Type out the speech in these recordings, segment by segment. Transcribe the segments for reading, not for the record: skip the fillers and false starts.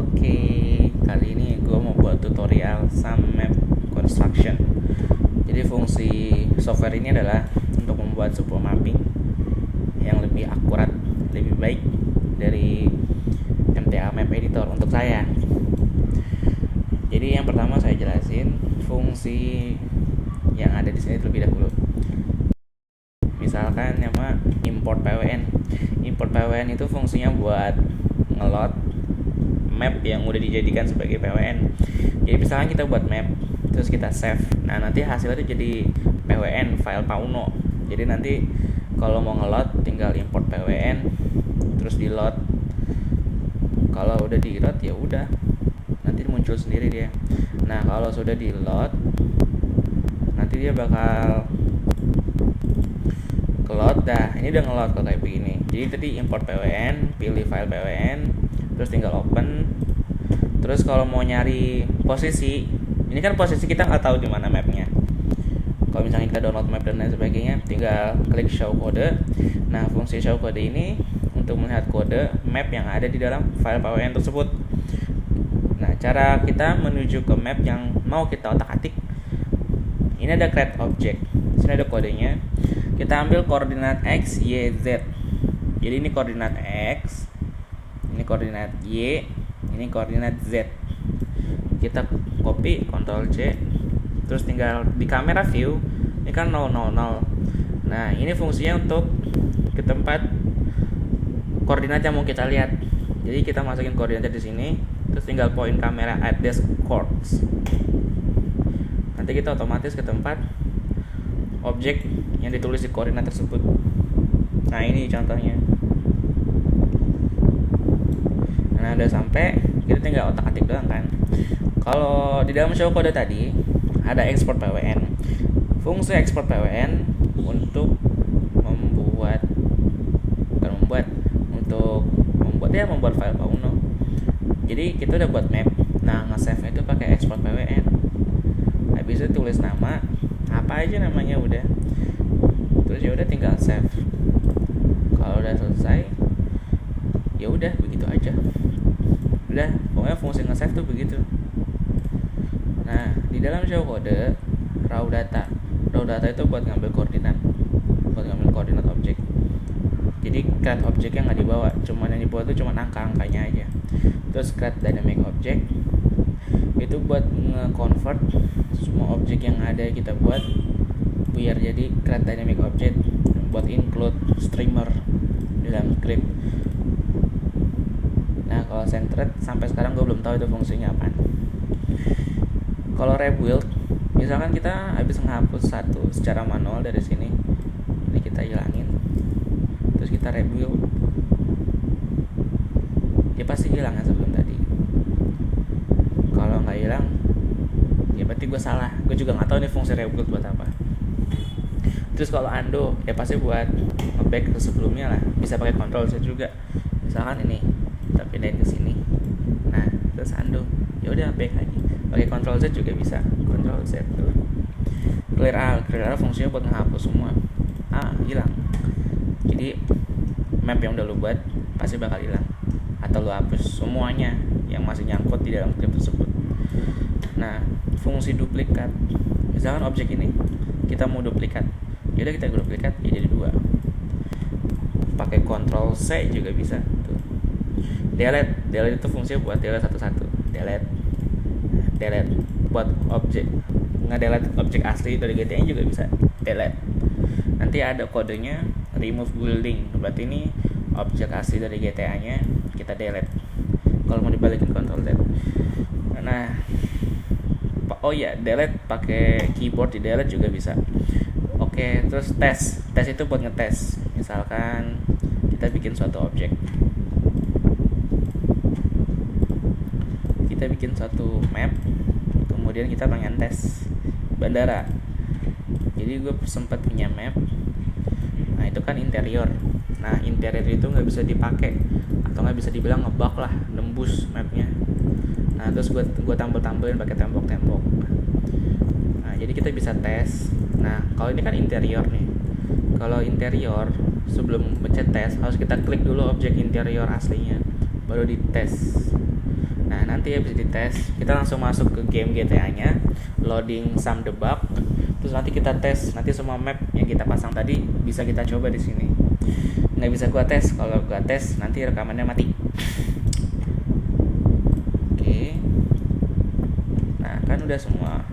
Oke, kali ini gue mau buat tutorial SUM Map Construction. Jadi fungsi software ini adalah untuk membuat sebuah mapping yang lebih akurat, lebih baik dari MTA Map Editor untuk saya. Jadi yang pertama saya jelasin fungsi yang ada di sini terlebih dahulu. Misalkan nama import PWN. Import PWN itu fungsinya buat ngelot map yang udah dijadikan sebagai PWN. Jadi misalkan kita buat map, terus kita save. Nah, nanti hasilnya itu jadi PWN, file Pauno. Jadi nanti kalau mau ngelot tinggal import PWN, terus di load. Kalau udah di load ya udah, nanti muncul sendiri dia. Nah, kalau sudah di load, nanti dia bakal load dah. Ini udah ngelot kalau kayak begini. Jadi tadi import PWN, pilih file PWN, terus tinggal open. Terus kalau mau nyari posisi, ini kan posisi kita nggak tahu di mana mapnya. Kalau misalnya kita download map dan lain sebagainya, tinggal klik show code. Nah, fungsi show code ini untuk melihat kode map yang ada di dalam file PWN tersebut. Nah, cara kita menuju ke map yang mau kita otak-atik, ini ada create object. Sini ada kodenya. Kita ambil koordinat X, Y, Z. Jadi ini koordinat X, ini koordinat Y, ini koordinat Z. Kita copy, Ctrl C, terus tinggal di kamera view, ini kan 000. Nah, ini fungsinya untuk ke tempat koordinat yang mau kita lihat. Jadi kita masukin koordinatnya di sini, terus tinggal point kamera at this coords. Nanti kita otomatis ke tempat objek yang ditulis di koordinat tersebut. Nah, ini contohnya. Nah, udah sampai, kita tinggal otak-atik doang kan. Kalau di dalam show code tadi ada export PWN. Fungsi export PWN untuk membuat file Pauno. Jadi kita udah buat map. Nah, nge-save itu pakai export PWN. Habis itu tulis nama, apa aja namanya udah. Terus ya udah tinggal save. Kalau udah selesai, ya udah begitu aja. Udah, pokoknya fungsi nge-save tuh begitu. Nah, di dalam show code raw data itu buat ngambil koordinat objek. Jadi create objek yang nggak dibawa, cuman yang dibawa tuh cuma angka-angkanya aja. Terus create dynamic object itu buat nge-convert semua objek yang ada kita buat biar jadi create dynamic object, buat include streamer dalam script. Nah, kalau centered sampai sekarang gue belum tahu itu fungsinya apa. Kalau rebuild, misalkan kita habis menghapus satu secara manual dari sini, ini kita hilangin, terus kita rebuild, dia pasti hilang kan sebelum tadi. Kalau nggak hilang, ya berarti gue salah. Gue juga nggak tahu ini fungsi rebuild buat apa. Terus kalau undo, ya pasti buat nge-back ke sebelumnya lah. Bisa pakai Ctrl Z juga. Misalkan ini kita pindahin ke sini. Nah, terus undo. Ya udah back lagi. Pakai Ctrl Z juga bisa. Ctrl Z tuh. Clear all fungsinya buat menghapus semua. Hilang. Jadi map yang udah lu buat pasti bakal hilang. Atau lu hapus semuanya yang masih nyangkut di dalam script tersebut. Nah, fungsi duplikat. Misalkan objek ini kita mau duplikat. Jadi kita duplikat ya jadi 2. Pakai Ctrl C juga bisa tuh. Delete itu fungsinya buat delete satu-satu. Delete buat objek. Nge-delete objek asli dari GTA juga bisa. Delete. Nanti ada kodenya remove building. Berarti ini objek asli dari GTA-nya kita delete. Kalau mau dibalikin Ctrl Z. Nah, delete pakai keyboard, di delete juga bisa. Oke, terus tes itu buat ngetes. Misalkan kita bikin suatu objek, kita bikin suatu map, kemudian kita pengen tes bandara. Jadi gue sempat punya map. Nah, itu kan interior. Nah, interior itu nggak bisa dipakai atau nggak bisa dibilang ngebug lah, nembus mapnya. Nah, terus gue tampil-tampilin pakai tembok-tembok. Nah, jadi kita bisa tes. Nah, kalau ini kan interior nih. Kalau interior, sebelum mencet tes harus kita klik dulu objek interior aslinya, baru dites. Nah nanti habis dites kita langsung masuk ke game GTA-nya, loading some debug, terus nanti kita tes. Nanti semua map yang kita pasang tadi bisa kita coba di sini. Nggak bisa gua tes, kalau gua tes nanti rekamannya mati. Oke. Nah kan udah semua.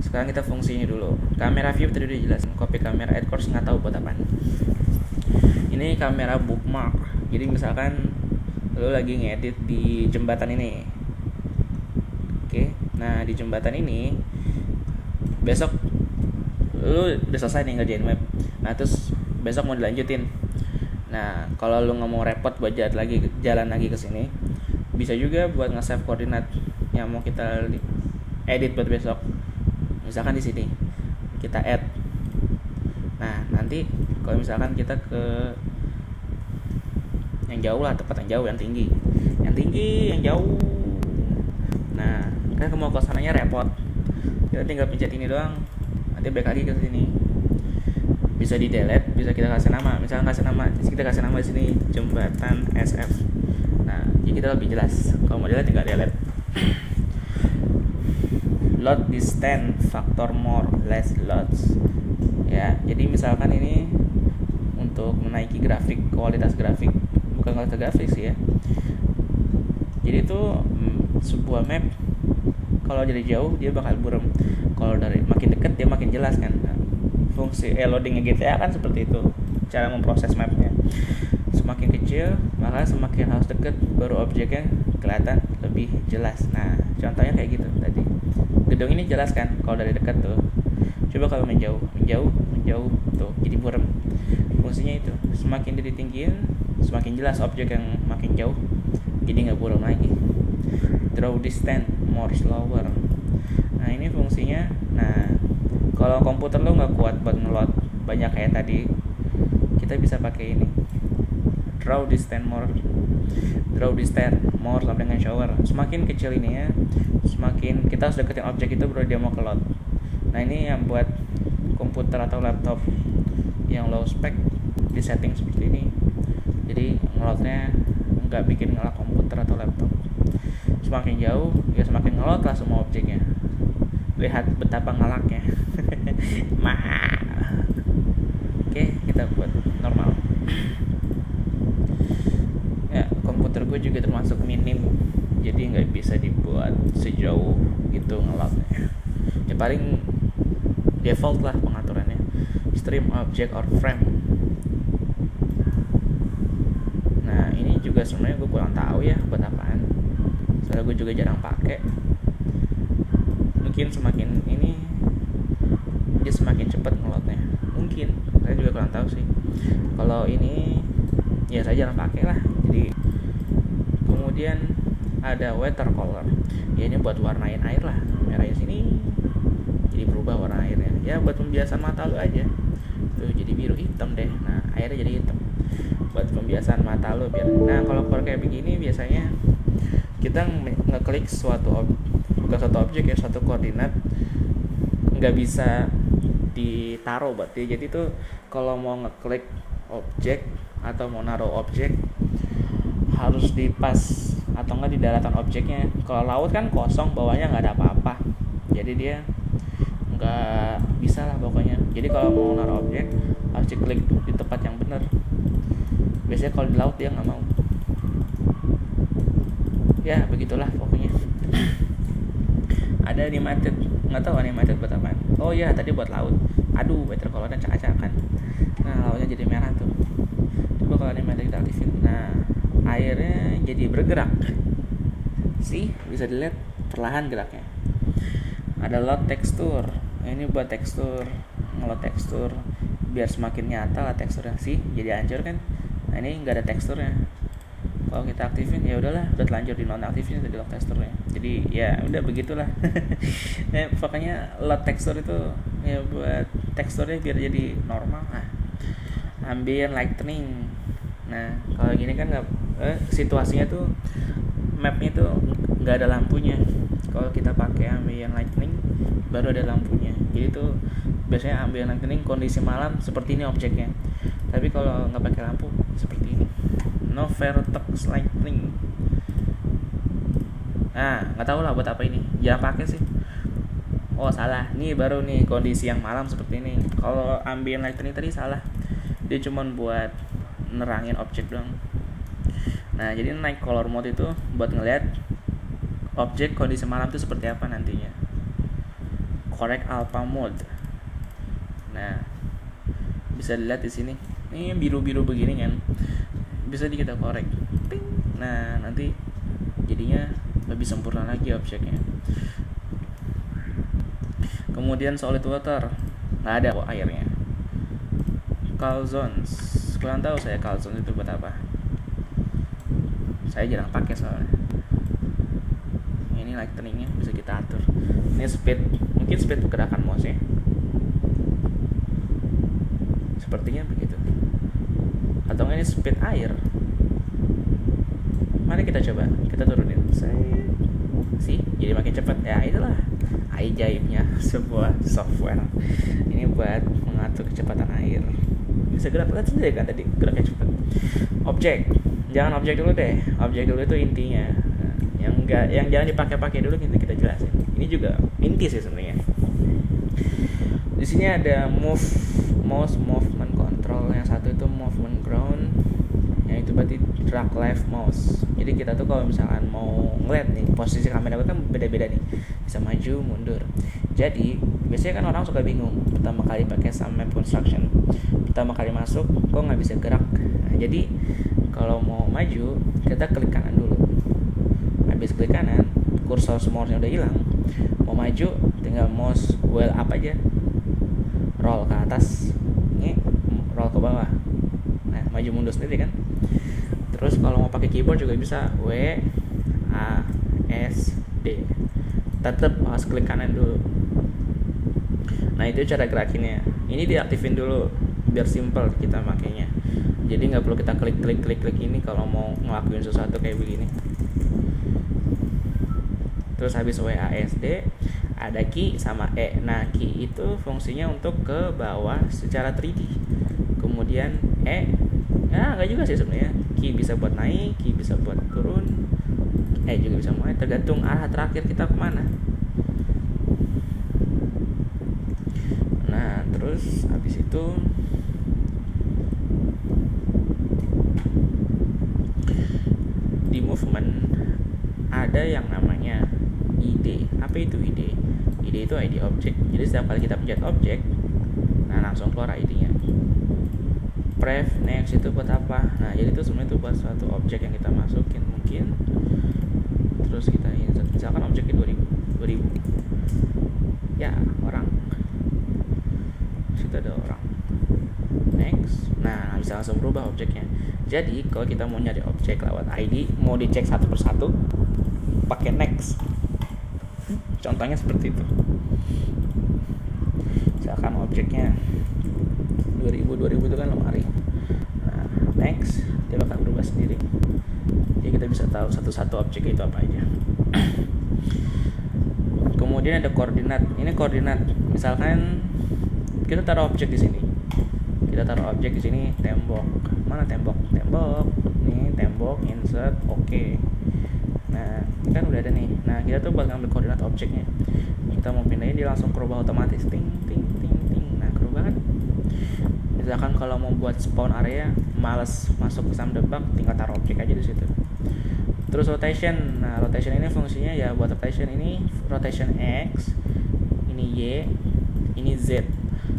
Sekarang kita fungsinya dulu. Kamera view tadi udah jelas. Copy kamera add course nggak tahu buat apaan. Ini kamera bookmark. Jadi misalkan lu lagi ngedit di jembatan ini. Oke. Nah di jembatan ini besok lu udah selesai nih ngerjain map. Nah terus besok mau dilanjutin. Nah kalau lu nggak mau repot buat jalan lagi ke sini, bisa juga buat nge-save koordinat yang mau kita edit buat besok. Misalkan di sini kita add. Nah nanti kalau misalkan kita ke yang jauh lah, tempat yang jauh, yang tinggi, yang jauh. Nah kan mau ke sananya repot, kita tinggal pencet ini doang, nanti balik lagi ke sini. Bisa di delete, bisa kita kasih nama. Misalkan kita kasih nama di sini jembatan SF. Nah jadi kita lebih jelas. Kalau mau delete tinggal delete. Load distance factor more less loads. Ya, jadi misalkan ini untuk menaiki kualitas grafik, bukan kualitas grafik sih ya. Jadi itu sebuah map kalau dari jauh dia bakal buram, kalau dari makin dekat dia makin jelas kan. Nah, fungsi loadingnya GTA kan seperti itu, cara memproses mapnya. Semakin kecil maka semakin harus dekat baru objeknya kelihatan lebih jelas. Nah contohnya kayak gitu tadi, gedung ini jelas kan kalau dari dekat tuh. Coba kalau menjauh tuh jadi buram. Fungsinya itu, semakin ditinggiin semakin jelas objek yang makin jauh, jadi nggak buram lagi. Draw distance more slower. Nah ini fungsinya. Nah kalau komputer lo nggak kuat buat ngeload banyak kayak tadi, kita bisa pakai ini, draw distance more sampai dengan shower. Semakin kecil ini ya, semakin kita harus deketin objek itu baru dia mau ke load. Nah ini yang buat komputer atau laptop yang low spec di setting seperti ini, jadi ngeloadnya nggak bikin ngelak komputer atau laptop. Semakin jauh ya semakin ngeload lah semua objeknya. Lihat betapa ngelaknya. Oke, kita buat normal. Ya, komputer gue juga termasuk minim, jadi nggak bisa dibuat sejauh itu ngelaknya. Ya paling default lah pengaturannya, stream object or frame. Nah ini juga sebenarnya gue kurang tahu ya buat apaan, soalnya gue juga jarang pakai. Mungkin semakin ini dia semakin cepat ngeloadnya, mungkin saya juga kurang tahu sih. Kalau ini ya saya jarang pakai lah. Jadi kemudian ada watercolor, ya ini buat warnain air lah, merahnya sini jadi berubah warna airnya, ya buat pembiasan mata lu aja tuh, jadi biru hitam deh. Nah airnya jadi hitam buat pembiasan mata lu biar. Nah kalau kayak begini biasanya kita ngeklik suatu objek ya, suatu koordinat nggak bisa ditaruh berarti. Jadi tuh kalau mau ngeklik objek atau mau naruh objek harus di pas atau enggak di daratan objeknya. Kalau laut kan kosong, bawahnya nggak ada apa-apa, jadi dia nggak bisa lah pokoknya. Jadi kalau mau naruh objek harus diklik di tempat yang benar. Biasanya kalau di laut dia nggak mau. Ya begitulah pokoknya. Ada animated, nggak tahu animated buat apa. Oh ya tadi buat laut. Aduh watercolor dan cak-cakan. Nah lautnya jadi merah tuh. Coba kalau animated kita aktifin. Nah airnya jadi bergerak. Sih bisa dilihat perlahan geraknya. Ada load tekstur. Nah, ini buat tekstur, ngeload tekstur biar semakin nyata lah teksturnya. Sih jadi hancur kan. Nah ini nggak ada teksturnya. Kalau kita aktifin ya udahlah, udah telanjur di nonaktifin udah di lock teksturnya. Jadi ya udah begitulah. Ya, pokoknya load tekstur itu ya buat teksturnya biar jadi normal. Nah, ambient lightning. Nah kalau gini kan nggak situasinya tuh mapnya tuh nggak ada lampunya. Kalau kita pakai ambient lightning baru ada lampunya. Jadi tuh biasanya ambient lightning kondisi malam seperti ini objeknya. Tapi kalau nggak pakai lampu seperti ini. No vertex lightning. Nah, nggak tahu lah buat apa ini, jangan pakai sih. Oh salah, nih baru nih kondisi yang malam seperti ini. Kalau ambient lighting tadi salah, dia cuman buat nerangin objek doang. Nah jadi night color mode itu buat ngeliat objek kondisi malam itu seperti apa nantinya. Correct alpha mode. Nah bisa dilihat di sini, ini biru-biru begini kan, bisa kita korek. Nah nanti jadinya lebih sempurna lagi objeknya. Kemudian solid water, nggak ada kok airnya. Calzones, kurang tahu saya calzones itu buat apa. Saya jarang pakai soalnya. Ini lightningnya bisa kita atur. Ini speed, mungkin speed pergerakan mouse ya. Sepertinya begitu. Atau ini speed air. Mari kita coba, kita turunin. Sih, jadi makin cepat ya. Itulah ajaibnya sebuah software. Ini buat mengatur kecepatan air. Bisa gerak, lihat sendiri kan tadi geraknya cepat. Objek, jangan objek dulu deh. Objek dulu itu intinya. Yang jangan dipakai-pakai dulu, kita jelasin. Ini juga inti sih sebenarnya. Di sini ada mouse movement control, yang satu itu movement ground, yang itu berarti drag left mouse. Jadi kita tuh kalau misalkan mau ngeliat nih posisi kamera kan beda-beda nih, bisa maju mundur. Jadi biasanya kan orang suka bingung pertama kali pakai map construction, pertama kali masuk kok nggak bisa gerak. Nah, jadi kalau mau maju kita klik kanan dulu, habis klik kanan kursor mouse-nya udah hilang, mau maju tinggal mouse wheel up aja, roll ke atas, ini roll ke bawah. Nah maju mundur sendiri kan. Terus kalau mau pakai keyboard juga bisa W A S D, tetap harus klik kanan dulu. Nah itu cara gerakinnya. Ini diaktifin dulu biar simple kita makainya. Jadi nggak perlu kita klik ini kalau mau ngelakuin sesuatu kayak begini. Terus habis W A S D ada key sama E. Nah key itu fungsinya untuk ke bawah secara 3D. Kemudian E, ya nggak juga sih sebenarnya. Key bisa buat naik, key bisa buat turun, E juga bisa mulai, tergantung arah terakhir kita kemana. Nah terus habis itu di movement ada yang namanya ID. Apa itu ID? ID itu ID objek. Jadi setiap kali kita pencet objek, nah langsung keluar ID-nya. Pref next itu buat apa? Nah jadi itu sebenarnya itu buat suatu objek yang kita masukin mungkin. Terus kita insert, misalkan objeknya 2000 ya orang, situ ada orang. Next, nah bisa langsung berubah objeknya. Jadi kalau kita mau nyari objek lewat ID, mau dicek satu persatu, pakai next. Contohnya seperti itu. Misalkan objeknya 2000 itu kan lemari. Nah, next dia bakal berubah sendiri. Jadi kita bisa tahu satu-satu objek itu apa aja. Kemudian ada koordinat. Ini koordinat. Misalkan kita taruh objek di sini. Kita taruh objek di sini, tembok. Mana tembok? Tembok. Nih tembok, insert, oke. Nah, ini kan udah ada nih. Nah, kita tuh bakal ngambil koordinat objeknya. Kita mau pindahin, dia langsung ke rubah otomatis. Ting. Nah, ke rubah kan. Misalkan kalau mau buat spawn area, males masuk ke Samdebak, tinggal taruh objek aja di situ. Terus rotation. Nah, rotation ini fungsinya ya buat rotation ini rotation X, ini Y, ini Z.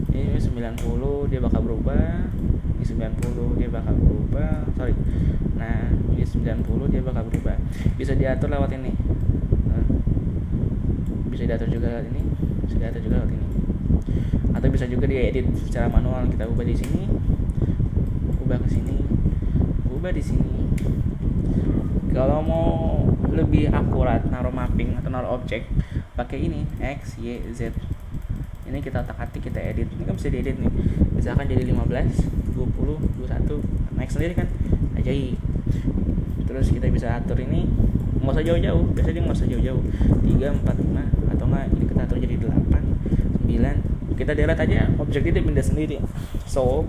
Ini 90 dia bakal berubah, ini 90 dia bakal berubah. Nah, ini 90 dia bakal berubah. Bisa diatur lewat ini. Nah, bisa diatur juga lewat ini, bisa diatur juga lewat ini. Atau bisa juga diedit secara manual, kita ubah di sini, ubah ke sini, ubah di sini. Kalau mau lebih akurat naruh mapping atau naruh objek, pakai ini X, Y, Z. Ini kita otak-atik, kita edit. Ini kan bisa diedit nih. Misalkan jadi 15, 20, 21, naik sendiri kan, ajaib. Terus kita bisa atur ini, nggak usah jauh-jauh. Biasanya dia nggak usah jauh-jauh. 3, 4, 5, atau nggak ini kita atur jadi 8, 9. Kita delete aja, objek itu pindah sendiri. So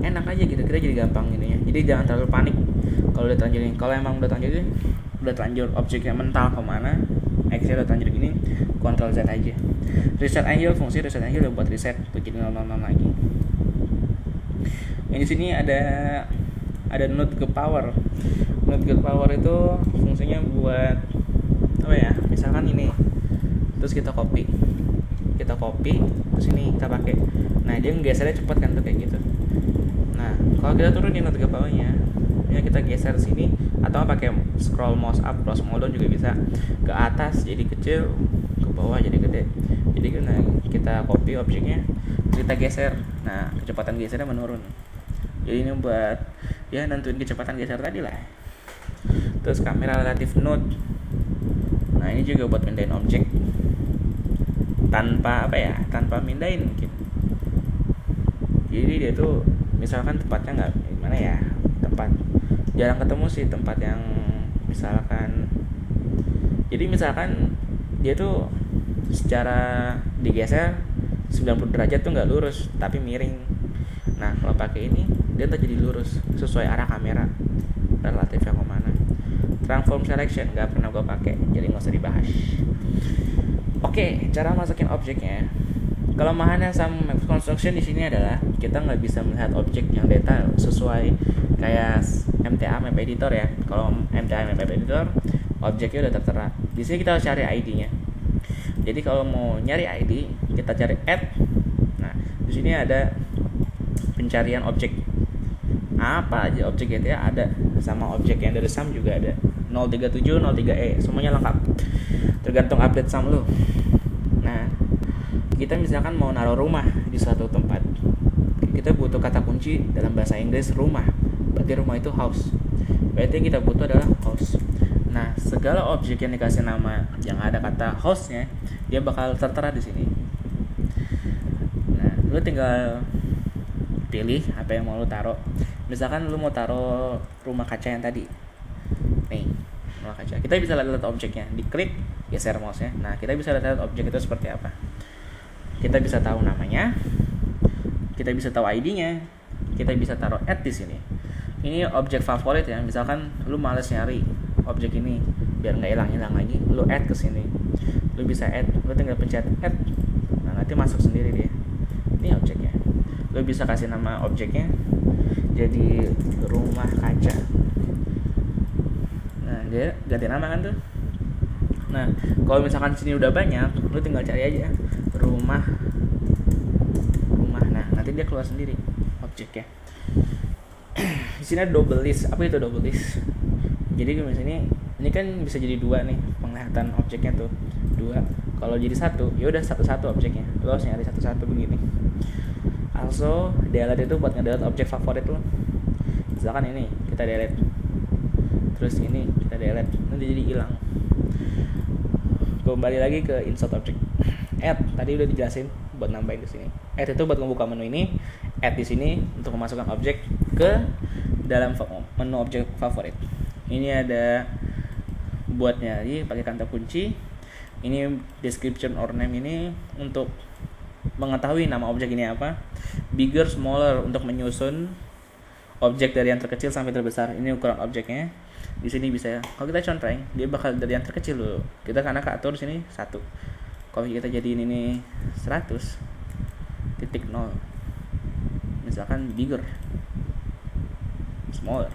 enak aja gitu, kita jadi gampang ini ya. Jadi jangan terlalu panik kalau udah terlanjur ini. Kalau emang udah terlanjur ini, udah terlanjur objeknya mental kemana, X-nya udah terlanjur gini, Ctrl Z aja. Reset angle, fungsi reset angle udah buat reset tuh jadi 000 lagi. Yang di sini ada node ke power. Node ke power itu fungsinya buat apa ya? Misalkan ini, terus kita copy, terus ini kita pakai. Nah dia gesernya cepet kan tuh kayak gitu. Nah kalau kita turunin node ke powernya, ya kita geser sini atau pakai scroll mouse up, cross mouse down juga bisa, ke atas jadi kecil, ke bawah jadi gede. Jadi nah, kita copy objeknya, kita geser. Nah kecepatan gesernya menurun. Jadi ini buat ya nentuin kecepatan geser tadi lah. Terus kamera relative node. Nah ini juga buat mindahin objek tanpa mindahin mungkin. Jadi dia tuh misalkan tempatnya nggak gimana ya, tempat jarang ketemu sih, tempat yang misalkan, jadi misalkan dia tuh secara digeser 90 derajat tuh nggak lurus tapi miring. Nah kalau pakai ini dia tuh jadi lurus sesuai arah kamera relatifnya kemana. Transform selection nggak pernah gue pakai, jadi nggak usah dibahas. Oke, cara masukin objeknya. Kelemahannya sama map construction di sini adalah kita nggak bisa melihat objek yang detail sesuai kayak MTA map editor ya. Kalau MTA map editor objeknya udah tertera. Di sini kita harus cari ID-nya. Jadi kalau mau nyari ID, kita cari add. Nah, di sini ada pencarian objek. Apa aja objek GTA ada, sama objek yang dari SAM juga ada. 037, 03E, semuanya lengkap. Tergantung update SAM lu. Nah, kita misalkan mau naruh rumah di suatu tempat, kita butuh kata kunci dalam bahasa Inggris rumah, berarti rumah itu house, berarti yang kita butuh adalah house. Nah segala objek yang dikasih nama yang ada kata house-nya, dia bakal tertera di sini. Nah lu tinggal pilih apa yang mau lu taruh. Misalkan lu mau taruh rumah kaca yang tadi nih, rumah kaca, kita bisa lihat objeknya, diklik geser mouse-nya. Nah kita bisa lihat objek itu seperti apa. Kita bisa tahu namanya, kita bisa tahu ID-nya, kita bisa taruh add di sini. Ini objek favorit ya. Misalkan lu males nyari objek ini biar nggak hilang lagi, lu add ke sini. Lu bisa add, lu tinggal pencet add. Nah, nanti masuk sendiri dia. Ini objeknya. Lu bisa kasih nama objeknya jadi rumah kaca. Nah, dia ganti nama kan tuh. Nah, kalau misalkan sini udah banyak, lu tinggal cari aja rumah. Nah, nanti dia keluar sendiri objeknya. Di sini ada double list. Apa itu double list? Jadi di sini ini kan bisa jadi dua nih penglihatan objeknya tuh. Dua. Kalau jadi satu, ya udah satu-satu objeknya. Lo harus nyari satu-satu begini. Also, delete itu buat ngedelete objek favorit lo. Misalkan ini kita delete. Terus ini kita delete, nanti jadi hilang. Kembali lagi ke insert object. Add tadi udah dijelasin buat nambahin di sini. Add itu buat membuka menu ini, add di sini untuk memasukkan objek ke dalam menu objek favorit. Ini ada buat nyari pakai kata kunci. Ini description or name ini untuk mengetahui nama objek ini apa. Bigger, smaller untuk menyusun objek dari yang terkecil sampai terbesar. Ini ukuran objeknya. Di sini bisa, kalau kita contreng, dia bakal dari yang terkecil dulu. Kita karena atur sini 1. Kalau kita jadiin ini 100.0, misalkan bigger, smaller.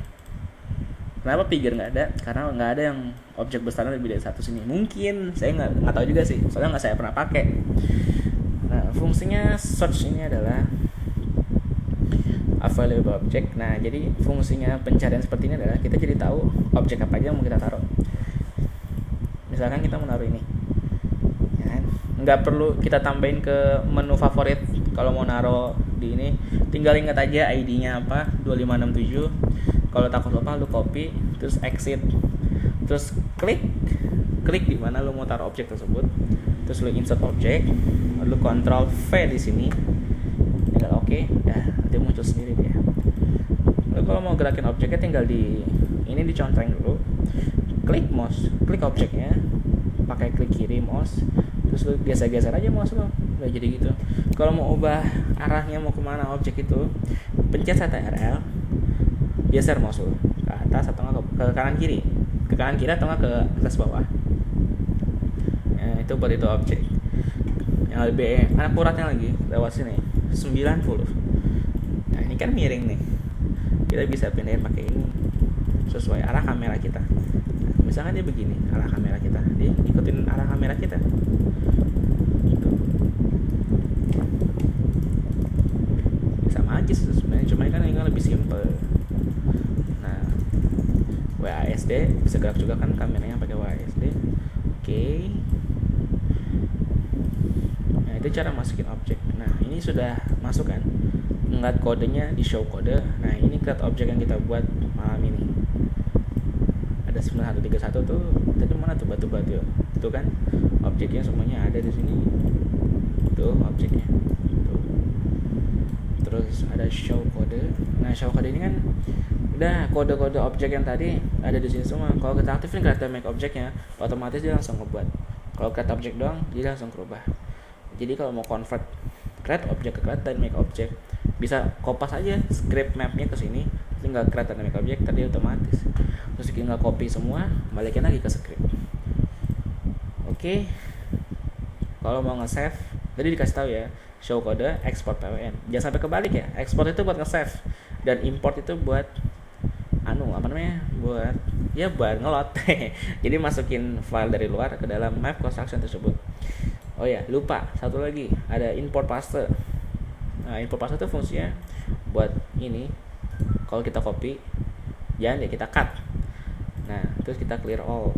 Kenapa bigger nggak ada? Karena nggak ada yang objek besarnya lebih dari 1 sini. Mungkin saya nggak tahu juga sih, soalnya nggak saya pernah pakai. Nah, fungsinya search ini adalah available object. Nah, jadi fungsinya pencarian seperti ini adalah kita jadi tahu objek apa aja yang mau kita taruh. Misalkan kita mau naruh ini, ya kan? Nggak perlu kita tambahin ke menu favorit. Kalau mau naruh di ini, tinggal ingat aja ID-nya apa, 2567. Kalau takut lupa, lu copy, terus exit, terus klik di mana lu mau taruh objek tersebut, terus lu insert objek, lu Ctrl V di sini. Tinggal oke, dah dia muncul sendiri dia. Lalu kalau mau gerakin objeknya tinggal ini dicontreng dulu, klik mouse, klik objeknya, pakai klik kiri mouse, terus lu geser-geser aja mouse lo, udah jadi gitu. Kalau mau ubah arahnya mau kemana objek itu, pencet CTRL, geser mouse lo ke atas atau ke kanan kiri. ke kanan kiri atau nggak ke atas bawah. Itu buat itu objek. Yang lebih akuratnya lagi lewat sini 90. Nah ini kan miring nih, kita bisa pindahin pakai ini sesuai arah kamera kita. Nah, misalkan dia begini arah kamera kita, dia ikutin arah kamera kita. Sama aja sebenarnya, cuma kan ini lebih simple. Nah WASD bisa gerak juga kan kameranya pakai WASD. Oke. Nah itu cara masukin objek. Nah ini sudah masuk kan, ngeliat kodenya di show kode. Nah ini create objek yang kita buat malam ini. Ada 9131 tuh, tadi mana tuh batu-batu itu kan objeknya semuanya ada di sini. Tuh objeknya tuh. Terus ada show kode. Nah show kode ini kan udah kode-kode objek yang tadi ada di sini semua. Kalau kita aktifin create make objeknya, otomatis dia langsung ngebuat. Kalau create objek doang, dia langsung berubah. Jadi kalau mau convert create objek ke create dan make objek, bisa kopas aja script mapnya ke sini, tinggal create dan make objek tadi otomatis. Terus tinggal copy semua, balikin lagi ke script. Oke. Kalau mau nge-save, tadi dikasih tahu ya, show kode, export PWN. Jangan sampai kebalik ya. Export itu buat nge-save dan import itu buat buat ngelot. Jadi masukin file dari luar ke dalam map construction tersebut. Oh ya, lupa satu lagi, ada import paste. Nah, import paste itu fungsinya buat ini. Kalau kita copy, jangan ya kita cut. Nah, terus kita clear all.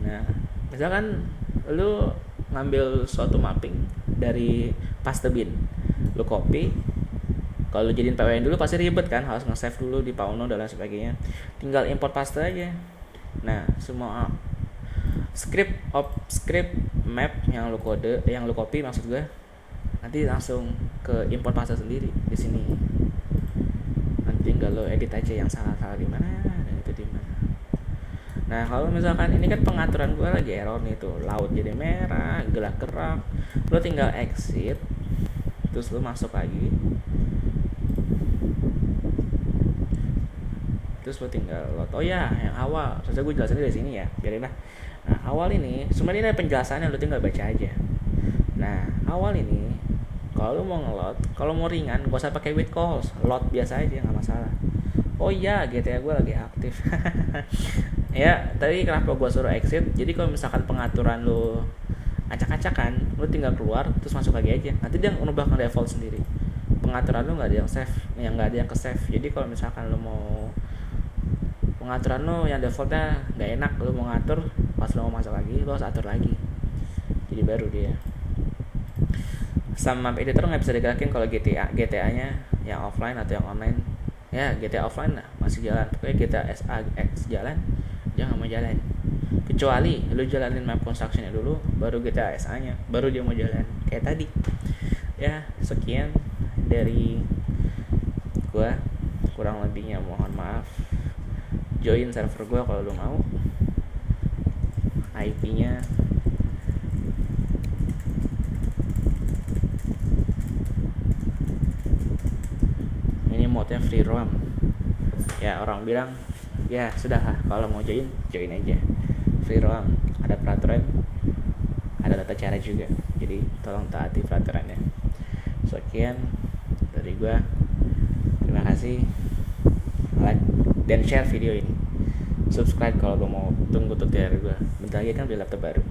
Nah, misalkan lu ngambil suatu mapping dari paste bin, lu copy. Kalau jadiin PWN dulu pasti ribet kan, harus nge-save dulu di Pauno dan lain sebagainya. Tinggal import paste aja. Nah, semua script map yang lu kode, yang lu copy maksud gue, nanti langsung ke import paste sendiri di sini. Nanti tinggal lu edit aja yang salah-salah di mana dan itu di mana. Nah, kalau misalkan ini kan pengaturan gue lagi error nih tuh, laut jadi merah, gerak-gerak. Lu tinggal exit, terus lu masuk lagi. Terus lo tinggal load. Oh ya, yang awal. Terus gue jelasin dari sini ya, biarin lah. Nah, awal ini sebenarnya ada penjelasannya, lo tinggal baca aja. Nah, awal ini kalau lo mau nge-load, kalau mau ringan, gak usah pakai wait calls, load biasa aja, nggak masalah. Oh iya, GTA gue lagi aktif. Ya, tadi kenapa gue suruh exit? Jadi kalau misalkan pengaturan lo acak-acakan, lo tinggal keluar, terus masuk lagi aja. Nanti dia ngerubah ke default sendiri. Pengaturan lo nggak ada yang save, yang nggak ada yang ke save. Jadi kalau misalkan lo mau pengaturan lo yang defaultnya nggak enak, lo mau ngatur pas lo mau masuk lagi, lo harus atur lagi, jadi baru dia. Sama map editor nggak bisa digerakin kalau GTA nya yang offline atau yang online. Ya GTA offline lah masih jalan, pokoknya GTA SAX jalan, dia nggak mau jalan. Kecuali lo jalanin map constructionnya dulu, baru GTA SA nya, baru dia mau jalan kayak tadi. Ya sekian dari gua, kurang lebihnya mohon maaf. Join server gue kalau lo mau. IP-nya ini, modenya free roam. Ya orang bilang ya sudah, kalau mau join aja. Free roam, ada peraturan, ada tata cara juga. Jadi tolong taati peraturannya. Sekian dari gue. Terima kasih. Like dan share video ini. Subscribe kalau lo mau tunggu tutorial gue. Bentar lagi kan beli laptop baru.